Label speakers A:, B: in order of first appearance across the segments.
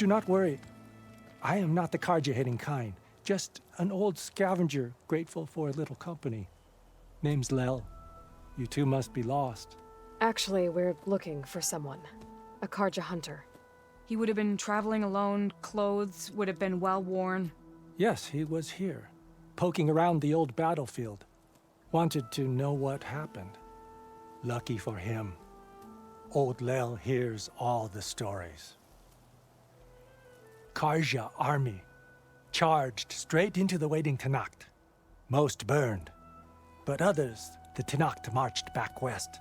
A: Do not worry. I am not the Karja-hating kind. Just an old scavenger grateful for a little company. Name's Lel. You two must be lost.
B: Actually, we're looking for someone. A Karja hunter.
C: He would have been traveling alone, clothes would have been well worn.
A: Yes, he was here, poking around the old battlefield. Wanted to know what happened. Lucky for him, old Lel hears all the stories. Karja army charged straight into the waiting Tenakth. Most burned, but others the Tenakth marched back west.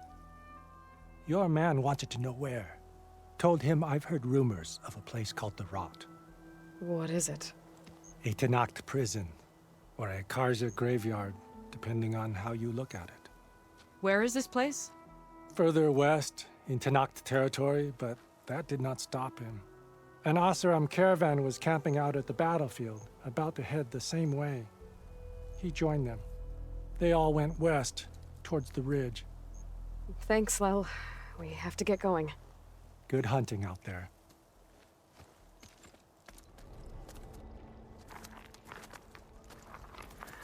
A: Your man wanted to know where. Told him I've heard rumors of a place called the Rot.
B: What is it?
A: A Tenakth prison, or a Karja graveyard, depending on how you look at it.
C: Where is this place?
A: Further west, in Tenakth territory, but that did not stop him. An Oseram caravan was camping out at the battlefield, about to head the same way. He joined them. They all went west, towards the ridge.
B: Thanks, Lel. We have to get going.
A: Good hunting out there.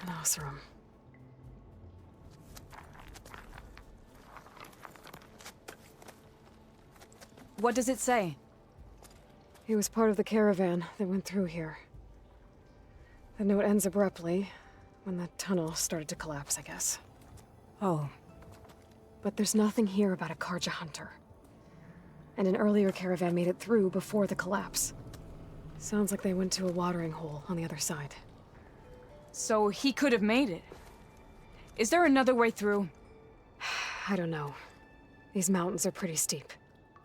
B: An Oseram.
C: What does it say?
B: He was part of the caravan that went through here. The note ends abruptly, when the tunnel started to collapse, I guess.
C: Oh,
B: But there's nothing here about a Karja hunter. And an earlier caravan made it through before the collapse. Sounds like they went to a watering hole on the other side.
C: so he could have made it. Is there another way through?
B: I don't know. These mountains are pretty steep.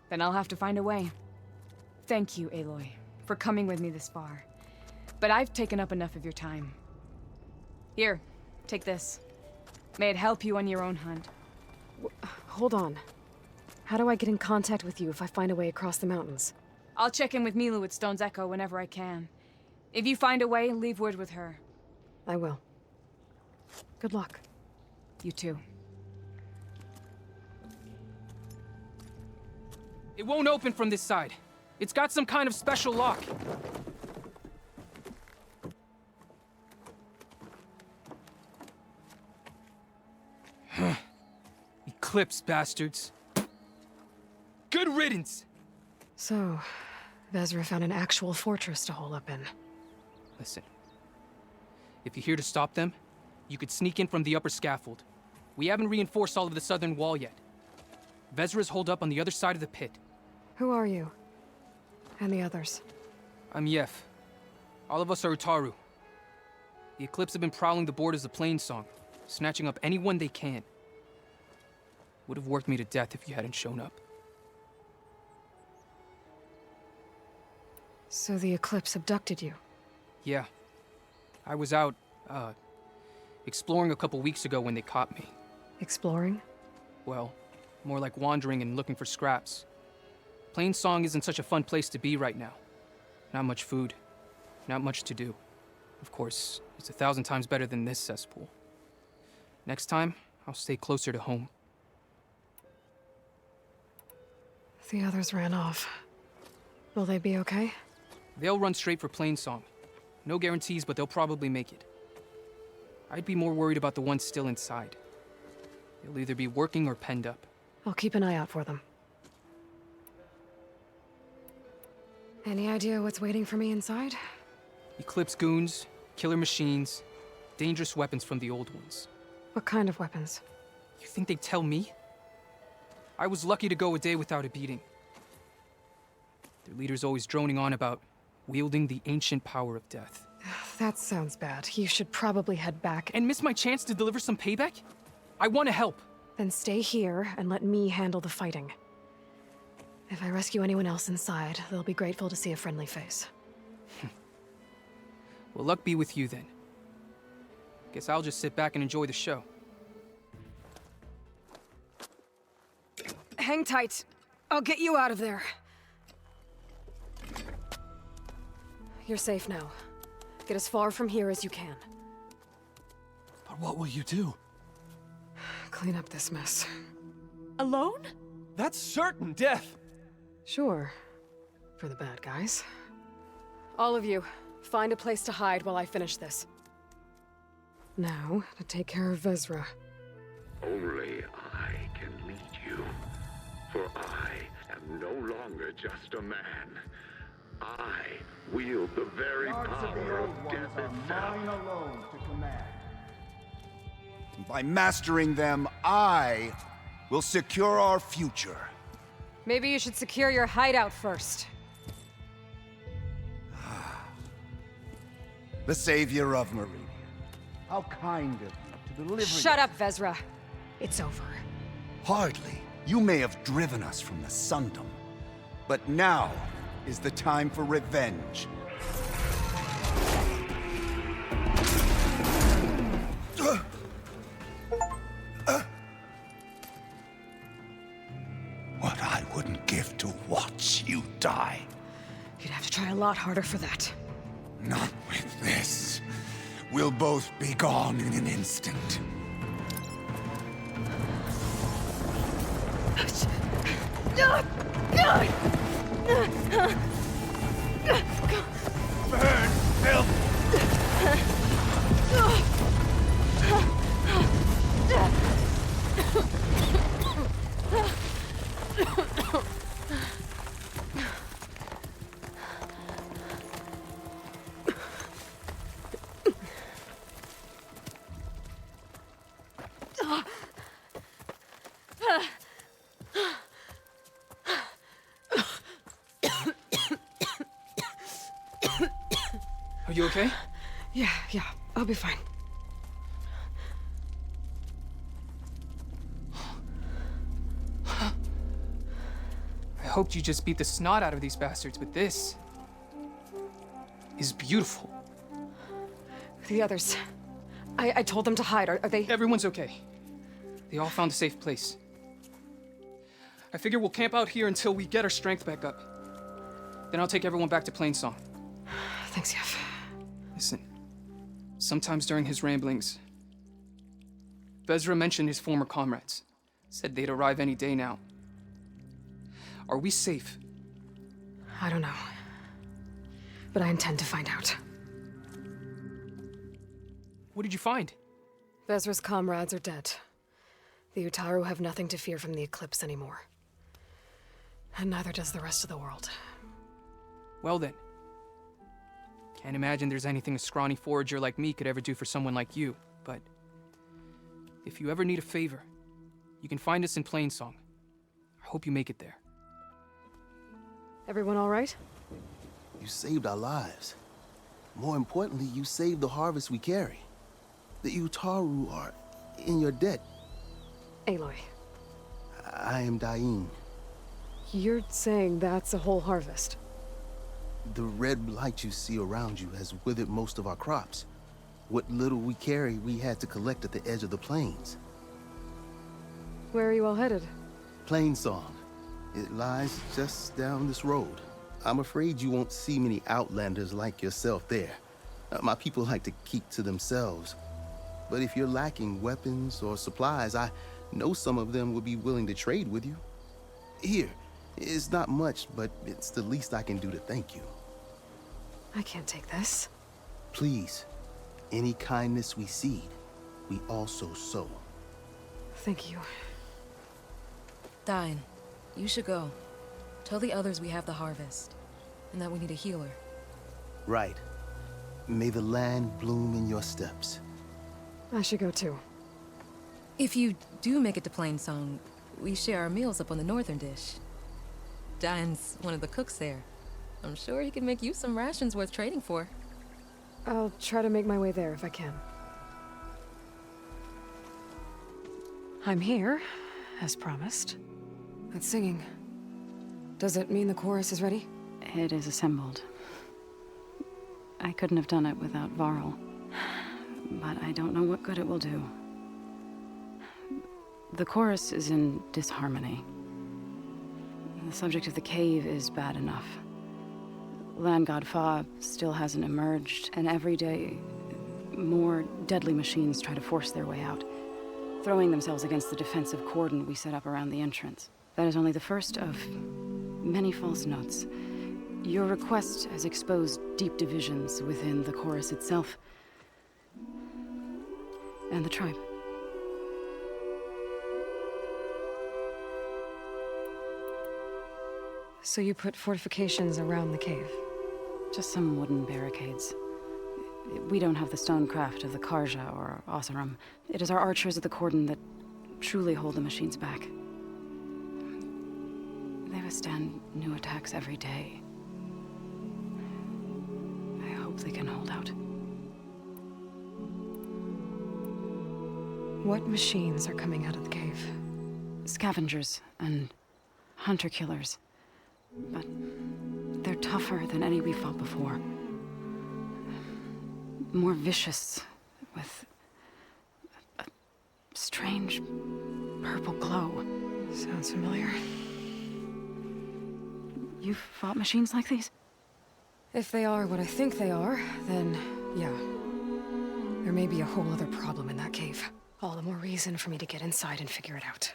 C: Then I'll have to find a way. Thank you, Aloy, for coming with me this far. But I've taken up enough of your time. Here, take this. May it help you on your own hunt.
B: Hold on. How do I get in contact with you if I find a way across the mountains?
C: I'll check in with Milu at Stone's Echo whenever I can. If you find a way, leave word with her.
B: I will. Good luck.
C: You too.
D: It won't open from this side. It's got some kind of special lock. Eclipse, bastards. Good riddance!
B: So, Vezra found an actual fortress to hole up in.
D: Listen. If you're here to stop them, you could sneak in from the upper scaffold. We haven't reinforced all of the southern wall yet. Vezra's holed up on the other side of the pit.
B: Who are you? And the others?
D: I'm Yef. All of us are Utaru. The Eclipse have been prowling the borders of Plainsong, snatching up anyone they can. Would have worked me to death if you hadn't shown up.
B: So the Eclipse abducted you?
D: Yeah. I was out, exploring a couple weeks ago when they caught me.
B: Exploring?
D: Well, more like wandering and looking for scraps. Plainsong isn't such a fun place to be right now. Not much food. Not much to do. Of course, it's 1,000 times better than this cesspool. Next time, I'll stay closer to home.
B: The others ran off. Will they be okay?
D: They'll run straight for Plainsong. No guarantees, but they'll probably make it. I'd be more worried about the ones still inside. They'll either be working or penned up.
B: I'll keep an eye out for them. Any idea what's waiting for me inside?
D: Eclipse goons, killer machines, dangerous weapons from the old ones.
B: What kind of weapons?
D: You think they'd tell me? I was lucky to go a day without a beating. Their leader's always droning on about wielding the ancient power of death.
B: That sounds bad. You should probably head back
D: And miss my chance to deliver some payback? I want to help.
B: then stay here and let me handle the fighting. If I rescue anyone else inside, they'll be grateful to see a friendly face.
D: Well, luck be with you then. Guess I'll just sit back and enjoy the show.
B: Hang tight. I'll get you out of there. You're safe now. Get as far from here as you can.
E: But what will you do?
B: Clean up this mess.
F: Alone?
E: That's certain death!
B: Sure. For the bad guys. All of you, find a place to hide while I finish this. Now, to take care of Vezra.
F: Only I can lead you, for I am no longer just a man. I wield the very power of death itself.
G: Alone to command. By mastering them, I will secure our future.
B: Maybe you should secure your hideout first.
G: The savior of Meridian. How kind of you to deliver.
B: Shut up, Vezra. It's over.
G: Hardly. You may have driven us from the Sundom, but now is the time for revenge. What I wouldn't give to watch you die.
B: You'd have to try a lot harder for that.
G: Not with this. We'll both be gone in an instant. Burn, filth!
D: Are you okay?
B: Yeah, I'll be fine.
D: I hoped you just beat the snot out of these bastards, but this is beautiful.
B: The others. I told them to hide. Are they?
D: Everyone's okay. They all found a safe place. I figure we'll camp out here until we get our strength back up. Then I'll take everyone back to Plainsong.
B: Thanks, Yev.
D: Listen, sometimes during his ramblings, Vezra mentioned his former comrades. Said they'd arrive any day now. Are we safe?
B: I don't know. But I intend to find out.
D: What did you find?
B: Vezra's comrades are dead. The Utaru have nothing to fear from the Eclipse anymore. And neither does the rest of the world.
D: Well then. Can't imagine there's anything a scrawny forager like me could ever do for someone like you, but if you ever need a favor, you can find us in Plainsong. I hope you make it there.
B: Everyone all right?
E: You saved our lives. More importantly, you saved the harvest we carry. The Utaru are in your debt.
B: Aloy,
E: I am Dain.
B: you're saying that's a whole harvest?
E: The red blight you see around you has withered most of our crops. What little we carry, we had to collect at the edge of the plains.
B: Where are you all headed?
E: Plainsong. It lies just down this road. I'm afraid you won't see many outlanders like yourself there. My people like to keep to themselves. But if you're lacking weapons or supplies, I know some of them would be willing to trade with you. Here, it's not much, but it's the least I can do to thank you.
B: I can't take this.
E: Please, any kindness we seed, we also sow.
B: Thank you.
H: Dain, you should go. Tell the others we have the harvest, and that we need a healer.
E: Right. May the land bloom in your steps.
B: I should go too.
H: If you do make it to Plainsong, we share our meals up on the northern dish. Dain's one of the cooks there. I'm sure he can make you some rations worth trading for.
B: I'll try to make my way there if I can. I'm here, as promised. That singing. Does it mean the chorus is ready?
I: It is assembled. I couldn't have done it without Varl. But I don't know what good it will do. The chorus is in disharmony. The subject of the cave is bad enough. Land God Fa still hasn't emerged, and every day, more deadly machines try to force their way out, throwing themselves against the defensive cordon we set up around the entrance. That is only the first of many false notes. Your request has exposed deep divisions within the chorus itself. And the tribe.
B: So you put fortifications around the cave?
I: Just some wooden barricades. We don't have the stonecraft of the Karja or Oseram. It is our archers of the cordon that truly hold the machines back. They withstand new attacks every day. I hope they can hold out.
B: What machines are coming out of the cave?
I: Scavengers and hunter-killers. But they're tougher than any we fought before. More vicious, with a strange purple glow.
B: Sounds familiar.
I: You've fought machines like these?
B: If they are what I think they are, then yeah. There may be a whole other problem in that cave. All the more reason for me to get inside and figure it out.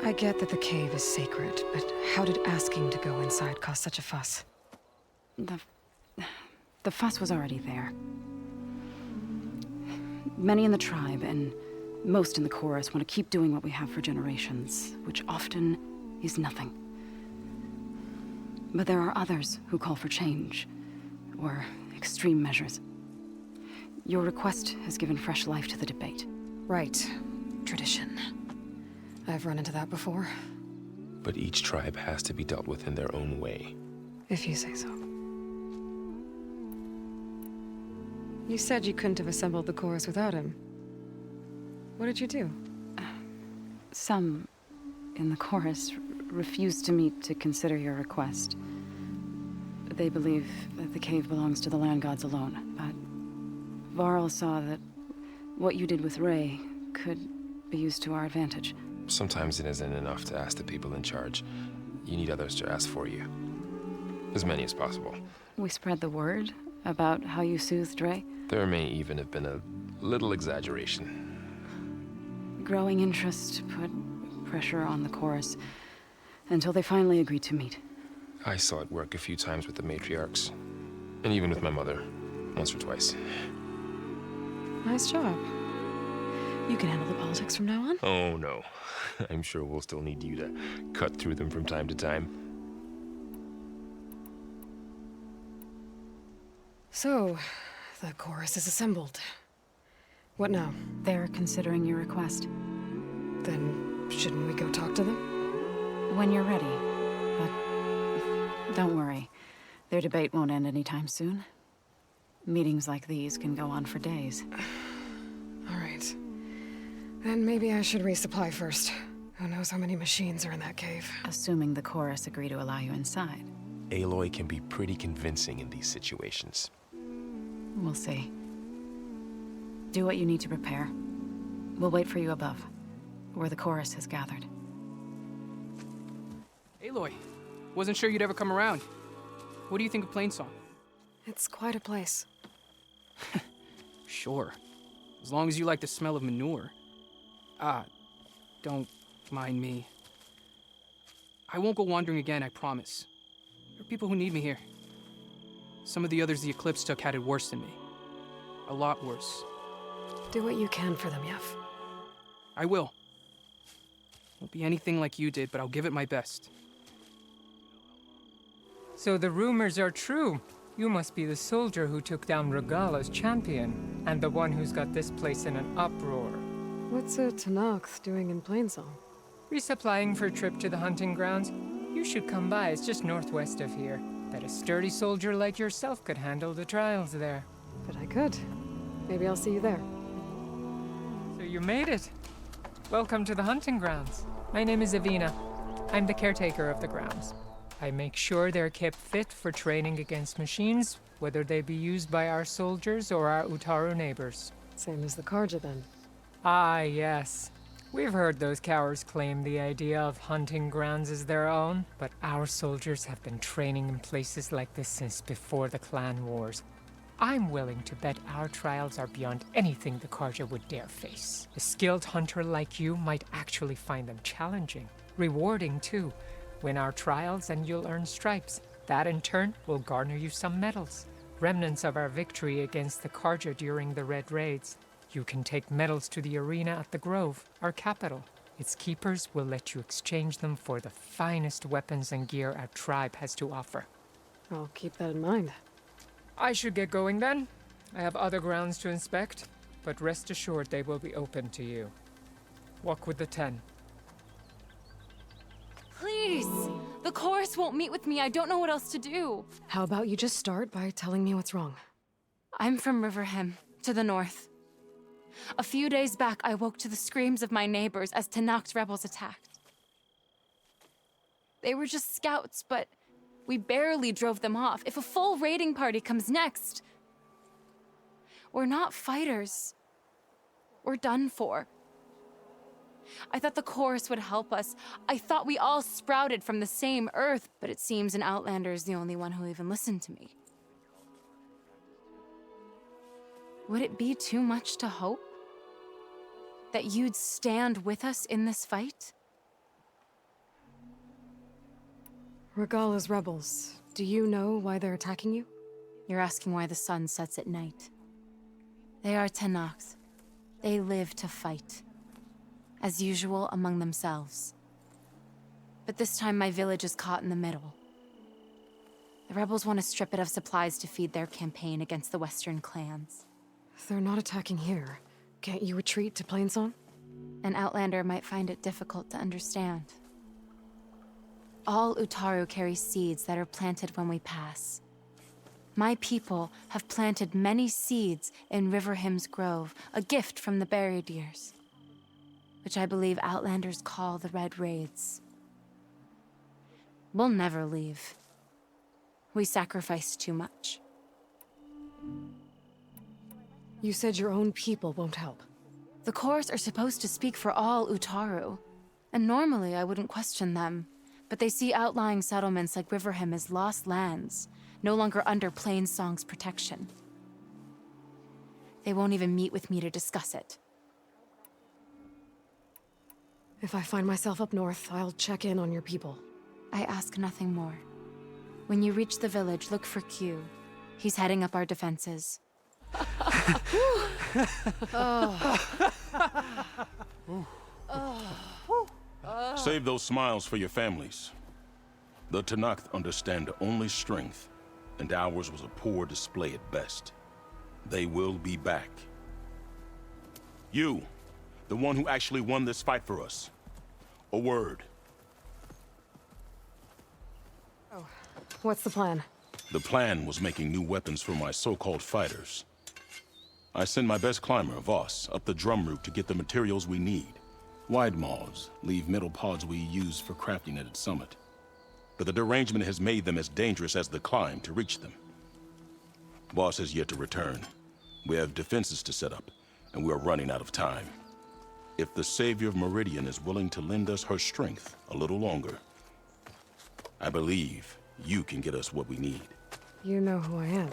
B: I get that the cave is sacred, but how did asking to go inside cause such a fuss?
I: The fuss was already there. Many in the tribe, and most in the chorus, want to keep doing what we have for generations, which often is nothing. But there are others who call for change, or extreme measures. Your request has given fresh life to the debate.
B: Right. Tradition. I've run into that before.
J: But each tribe has to be dealt with in their own way.
B: If you say so. You said you couldn't have assembled the chorus without him. What did you do?
I: Some in the chorus refused to meet to consider your request. They believe that the cave belongs to the land gods alone, but Varl saw that what you did with Ray could be used to our advantage.
J: Sometimes it isn't enough to ask the people in charge. You need others to ask for you. As many as possible.
I: We spread the word about how you soothed Ray.
J: There may even have been a little exaggeration.
I: Growing interest put pressure on the chorus until they finally agreed to meet.
J: I saw it work a few times with the matriarchs. And even with my mother. Once or twice.
B: Nice job. You can handle the politics from now on?
J: Oh, no. I'm sure we'll still need you to cut through them from time to time.
B: So, the chorus is assembled. What now?
I: They're considering your request.
B: Then, shouldn't we go talk to them?
I: When you're ready. But don't worry. Their debate won't end anytime soon. Meetings like these can go on for days.
B: All right. Then maybe I should resupply first. Who knows how many machines are in that cave?
I: Assuming the chorus agree to allow you inside.
J: Aloy can be pretty convincing in these situations.
I: We'll see. Do what you need to prepare. We'll wait for you above, where the chorus has gathered.
D: Aloy, wasn't sure you'd ever come around. What do you think of Plainsong?
B: It's quite a place.
D: Sure. As long as you like the smell of manure. Don't mind me. I won't go wandering again, I promise. There are people who need me here. Some of the others the Eclipse took had it worse than me. A lot worse.
B: Do what you can for them, Yef.
D: I will. Won't be anything like you did, but I'll give it my best.
K: So the rumors are true. You must be the soldier who took down Regala's champion, and the one who's got this place in an uproar.
B: What's a Tanakh doing in Plainsong?
K: Resupplying for a trip to the hunting grounds? You should come by, it's just northwest of here. Bet a sturdy soldier like yourself could handle the trials there.
B: But I could. Maybe I'll see you there.
K: So you made it. Welcome to the hunting grounds. My name is Avina. I'm the caretaker of the grounds. I make sure they're kept fit for training against machines, whether they be used by our soldiers or our Utaru neighbors.
B: Same as the Karja, then.
K: Ah, yes. We've heard those cowards claim the idea of hunting grounds as their own, but our soldiers have been training in places like this since before the clan wars. I'm willing to bet our trials are beyond anything the Karja would dare face. A skilled hunter like you might actually find them challenging. Rewarding, too. Win our trials and you'll earn stripes. That in turn will garner you some medals. Remnants of our victory against the Carja during the Red Raids. You can take medals to the arena at the Grove, our capital. Its keepers will let you exchange them for the finest weapons and gear our tribe has to offer.
B: I'll keep that in mind.
K: I should get going then. I have other grounds to inspect, but rest assured they will be open to you. Walk with the 10.
L: Please! The chorus won't meet with me. I don't know what else to do.
B: How about you just start by telling me what's wrong?
L: I'm from Riverhem, to the north. A few days back, I woke to the screams of my neighbors as Tanakt's rebels attacked. They were just scouts, but we barely drove them off. If a full raiding party comes next, we're not fighters. We're done for. I thought the chorus would help us. I thought we all sprouted from the same earth, but it seems an Outlander is the only one who even listened to me. Would it be too much to hope that you'd stand with us in this fight?
B: Regala's rebels. Do you know why they're attacking you?
L: You're asking why the sun sets at night. They are Tenaks. They live to fight. As usual, among themselves. But this time my village is caught in the middle. The rebels want to strip it of supplies to feed their campaign against the Western clans.
B: If they're not attacking here, can't you retreat to Plainsong?
L: An Outlander might find it difficult to understand. All Utaru carry seeds that are planted when we pass. My people have planted many seeds in Riverhym's Grove, a gift from the Buried Years, which I believe Outlanders call the Red Raids. We'll never leave. We sacrifice too much.
B: You said your own people won't help.
L: The chorus are supposed to speak for all Utaru, and normally I wouldn't question them, but they see outlying settlements like Riverhym as lost lands, no longer under Plainsong's protection. They won't even meet with me to discuss it.
B: If I find myself up north, I'll check in on your people.
L: I ask nothing more. When you reach the village, look for Q. He's heading up our defenses.
M: Save those smiles for your families. The Tenakth understand only strength, and ours was a poor display at best. They will be back. You, the one who actually won this fight for us. A word.
B: Oh, what's the plan?
M: The plan was making new weapons for my so-called fighters. I send my best climber, Voss, up the drum route to get the materials we need. Wide maws leave metal pods we use for crafting at its summit. But the derangement has made them as dangerous as the climb to reach them. Voss has yet to return. We have defenses to set up, and we are running out of time. If the Savior of Meridian is willing to lend us her strength a little longer, I believe you can get us what we need.
B: You know who I am.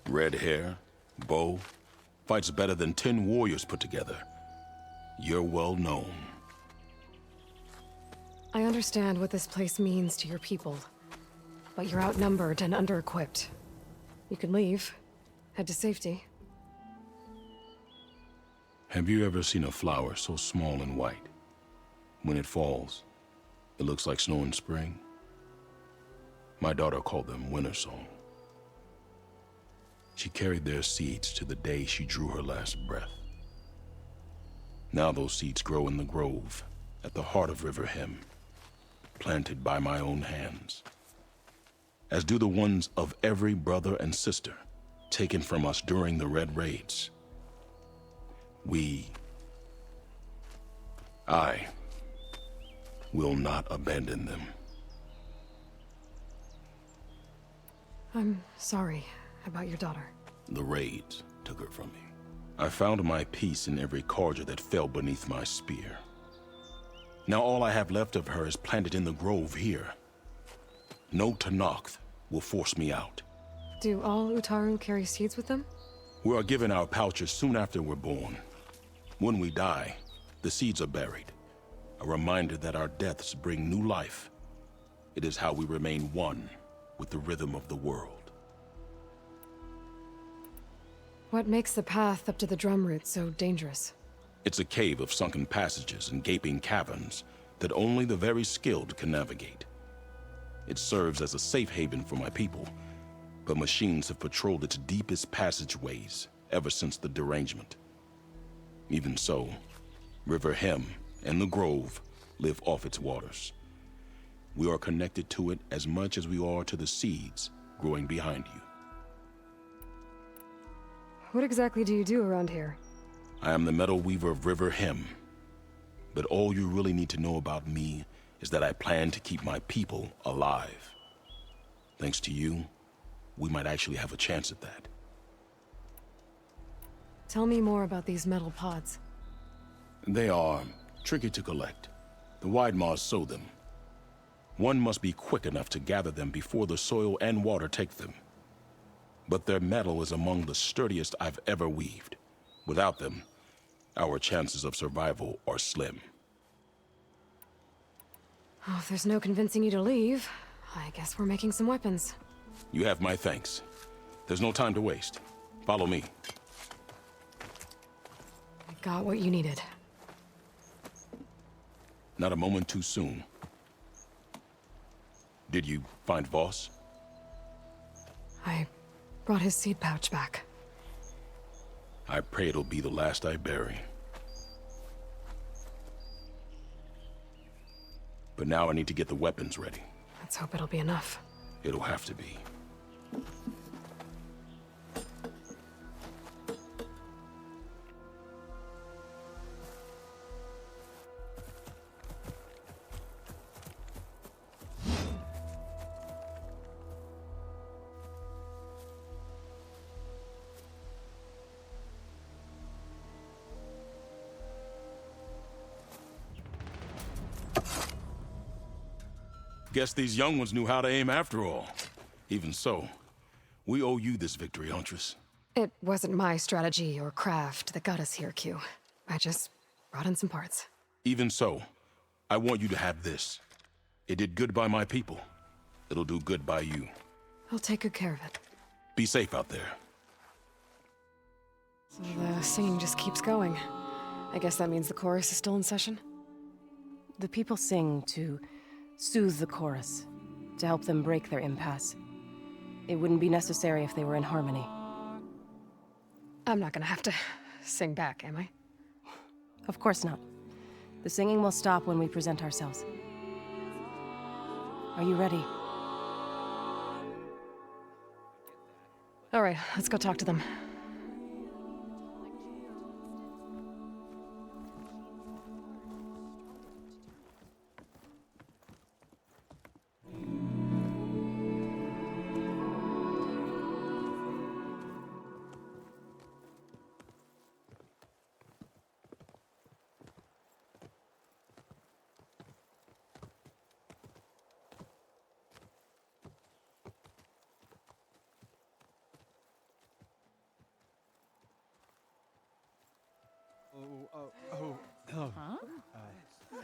M: Red hair, bow, fights better than 10 warriors put together. You're well known.
B: I understand what this place means to your people, but you're outnumbered and under-equipped. You can leave, head to safety.
M: Have you ever seen a flower so small and white? When it falls, it looks like snow in spring. My daughter called them winter song. She carried their seeds to the day she drew her last breath. Now those seeds grow in the grove, at the heart of Riverhym, planted by my own hands. As do the ones of every brother and sister taken from us during the Red Raids. I will not abandon them.
B: I'm sorry about your daughter.
M: The raids took her from me. I found my peace in every Carja that fell beneath my spear. Now all I have left of her is planted in the grove here. No Tenakth will force me out.
B: Do all Utaru carry seeds with them?
M: We are given our pouches soon after we're born. When we die, the seeds are buried. A reminder that our deaths bring new life. It is how we remain one with the rhythm of the world.
B: What makes the path up to the drum route so dangerous?
M: It's a cave of sunken passages and gaping caverns that only the very skilled can navigate. It serves as a safe haven for my people, but machines have patrolled its deepest passageways ever since the derangement. Even so, River Hem and the Grove live off its waters. We are connected to it as much as we are to the seeds growing behind you.
B: What exactly do you do around here?
M: I am the metal weaver of River Hem. But all you really need to know about me is that I plan to keep my people alive. Thanks to you, we might actually have a chance at that.
B: Tell me more about these metal pods.
M: They are tricky to collect. The Widemaws sow them. One must be quick enough to gather them before the soil and water take them. But their metal is among the sturdiest I've ever weaved. Without them, our chances of survival are slim.
B: Oh, if there's no convincing you to leave, I guess we're making some weapons.
M: You have my thanks. There's no time to waste. Follow me.
B: I got what you needed.
M: Not a moment too soon. Did you find Voss?
B: I brought his seed pouch back.
M: I pray it'll be the last I bury. But now I need to get the weapons ready.
B: Let's hope it'll be enough.
M: It'll have to be. Guess these young ones knew how to aim after all. Even so, we owe you this victory, Huntress.
B: It wasn't my strategy or craft that got us here, Q. I just brought in some parts.
M: Even so, I want you to have this. It did good by my people. It'll do good by you.
B: I'll take good care of it.
M: Be safe out there.
B: So the singing just keeps going. I guess that means the chorus is still in session?
N: The people sing to soothe the chorus, to help them break their impasse. It wouldn't be necessary if they were in harmony.
B: I'm not gonna have to sing back, am I?
N: Of course not. The singing will stop when we present ourselves. Are you ready?
B: All right, let's go talk to them.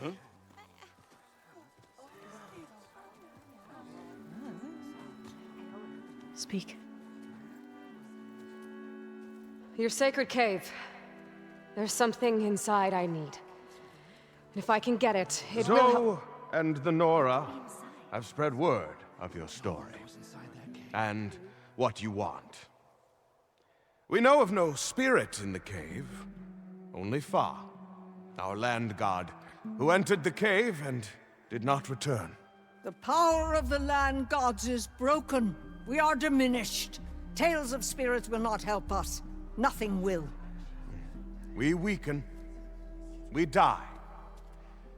M: Huh?
N: Speak.
B: Your sacred cave. There's something inside I need. And if I can get it, it will help.
O: Zoe and the Nora have spread word of your story. And what you want. We know of no spirit in the cave. Only Fa, our land god, who entered the cave and did not return.
P: The power of the land gods is broken. We are diminished. Tales of spirits will not help us. Nothing will.
O: We weaken. We die.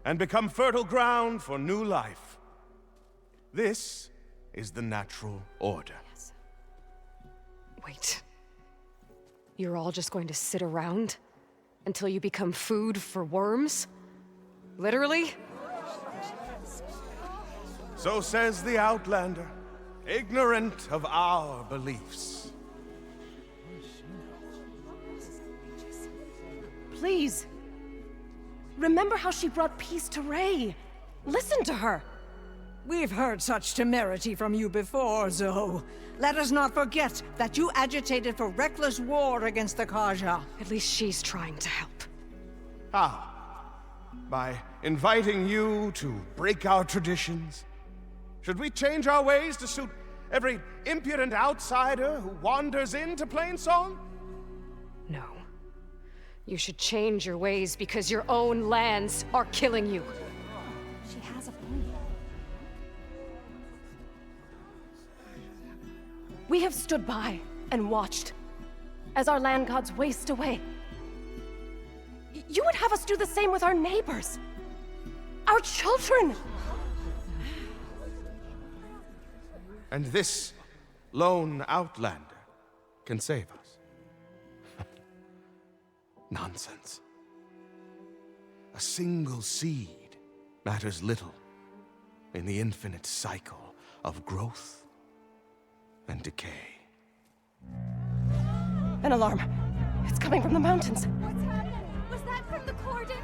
O: And become fertile ground for new life. This is the natural order.
B: Yes. Wait. You're all just going to sit around until you become food for worms? Literally?
O: So says the Outlander, ignorant of our beliefs.
N: Please. Remember how she brought peace to Ray. Listen to her.
P: We've heard such temerity from you before, Zoe. Let us not forget that you agitated for reckless war against the Karja.
B: At least she's trying to help.
O: How? By inviting you to break our traditions? Should we change our ways to suit every impudent outsider who wanders into Plainsong?
B: No. You should change your ways because your own lands are killing you.
L: She has a point.
N: We have stood by and watched as our land gods waste away. You would have us do the same with our neighbors, our children.
O: And this lone outlander can save us. Nonsense. A single seed matters little in the infinite cycle of growth and decay.
N: An alarm. It's coming from the mountains.
L: What's happening? Was that from the cordon?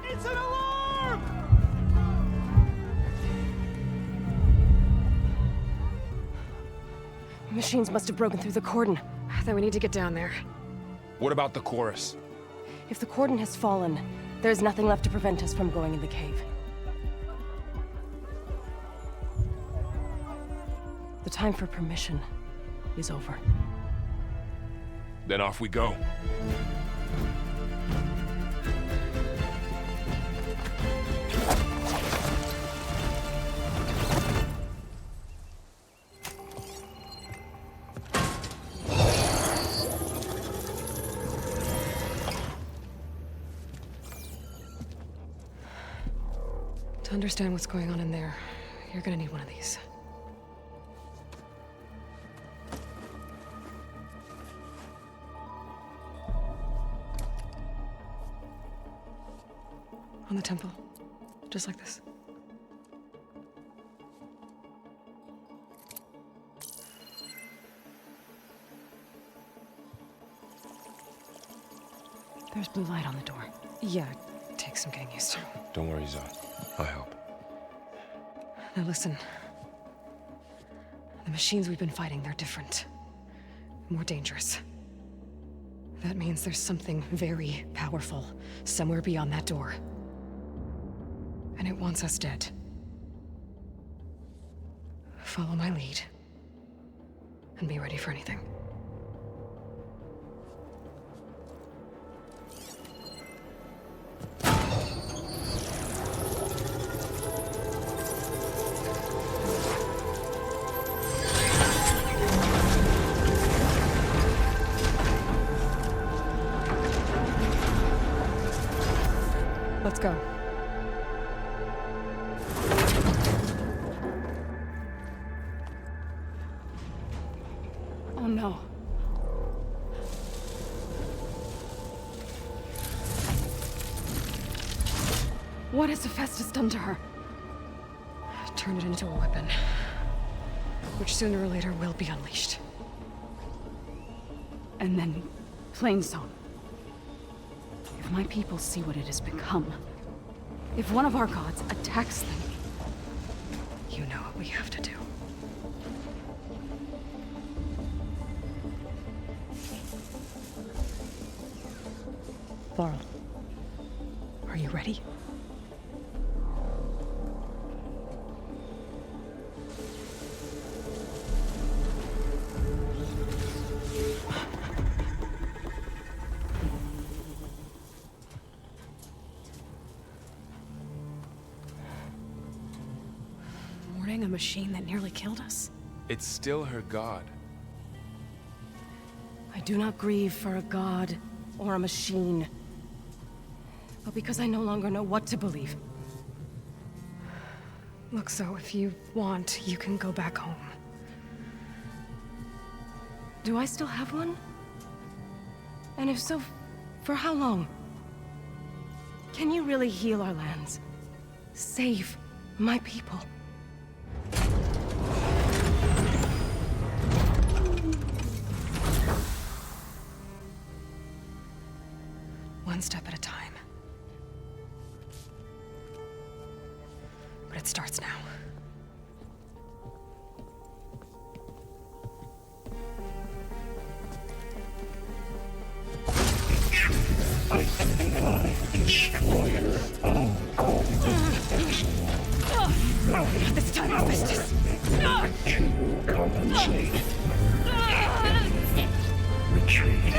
O: It's an alarm!
N: Machines must have broken through the cordon.
B: Then we need to get down there.
J: What about the chorus?
N: If the cordon has fallen, there's nothing left to prevent us from going in the cave. The time for permission is over.
J: Then off we go.
B: To understand what's going on in there, you're gonna need one of these. On the temple. Just like this.
N: There's blue light on the door.
B: Yeah, it takes some getting used to.
J: Don't worry, Zoe. I'll help.
B: Now listen. The machines we've been fighting, they're different. More dangerous. That means there's something very powerful somewhere beyond that door. And it wants us dead. Follow my lead. And be ready for anything. Let's go.
N: Oh no. What has Hephaestus done to her?
B: Turn it into a weapon. Which sooner or later will be unleashed.
I: And then, Plainsong. If my people see what it has become, if one of our gods attacks them,
B: you know what we have to do. Laurel, are you ready?
I: Mourning a machine that nearly killed us?
J: It's still her god.
N: I do not grieve for a god or a machine, but because I no longer know what to believe.
B: Look, so if you want, you can go back home.
N: Do I still have one? And if so, for how long? Can you really heal our lands? Save my people?
B: One step at a time. But it starts now. This time of business.
F: To compensate. Retreat.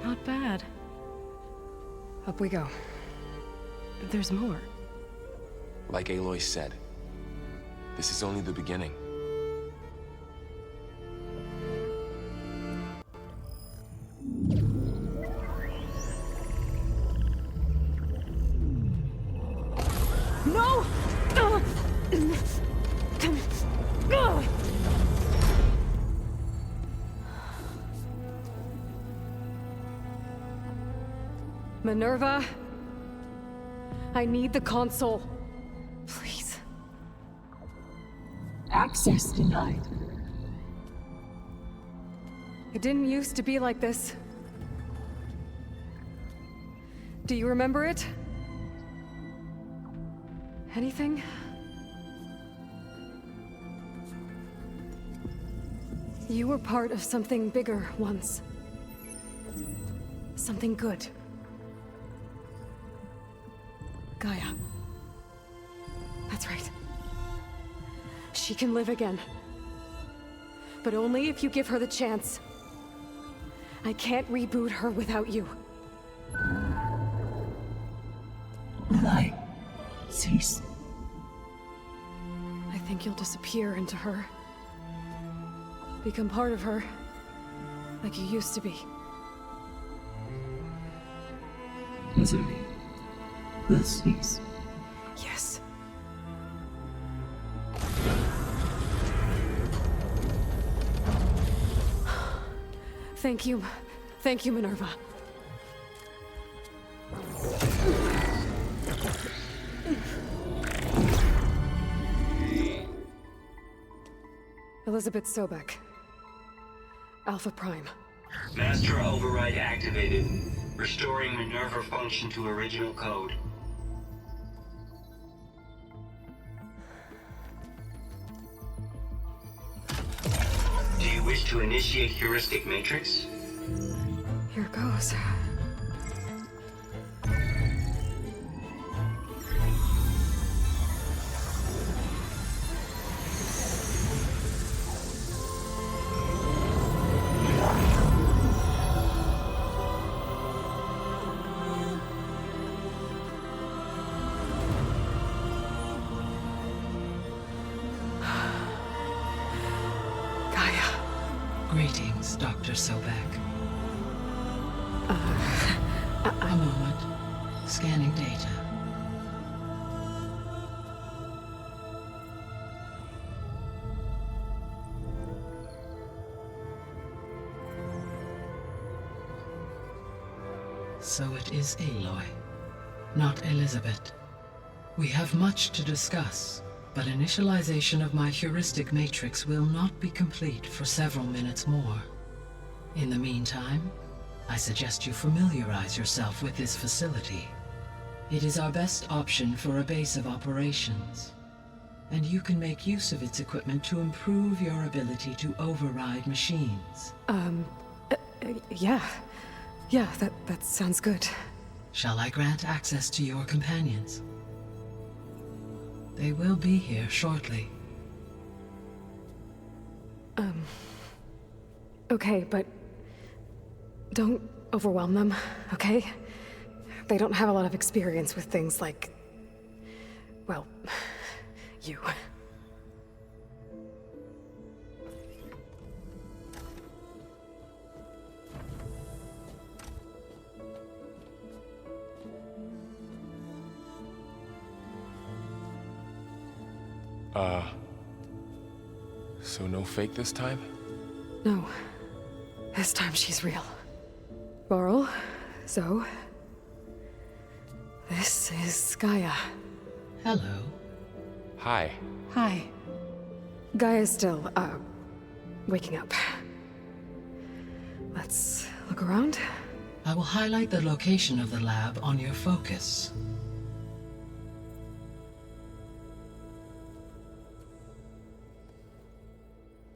N: Not bad.
B: Up we go.
N: There's more.
J: Like Aloy said, this is only the beginning.
B: No! Minerva, I need the console. Please.
Q: Access denied.
B: It didn't used to be like this. Do you remember it? Anything? You were part of something bigger once. Something good. Gaia. That's right. She can live again. But only if you give her the chance. I can't reboot her without you.
Q: Aloy, cease.
B: I think you'll disappear into her. Become part of her, like you used to be.
Q: Misery will cease.
B: Yes. Thank you. Thank you, Minerva. Elizabeth Sobek. Alpha Prime.
R: Master override activated. Restoring Minerva function to original code. Do you wish to initiate heuristic matrix?
B: Here goes.
Q: Greetings, Dr. Sobek. A moment. Scanning data. So it is Aloy, not Elizabeth. We have much to discuss, but initialization of my heuristic matrix will not be complete for several minutes more. In the meantime, I suggest you familiarize yourself with this facility. It is our best option for a base of operations, and you can make use of its equipment to improve your ability to override machines.
B: Yeah. Yeah, that sounds good.
Q: Shall I grant access to your companions? They will be here shortly.
B: Okay, but don't overwhelm them, okay? They don't have a lot of experience with things like, well, you.
J: So no fake this time?
B: No. This time she's real. Varl, Zoe, This is Gaia.
Q: Hello.
J: Hi.
B: Hi. Gaia's still, waking up. Let's look around.
Q: I will highlight the location of the lab on your focus.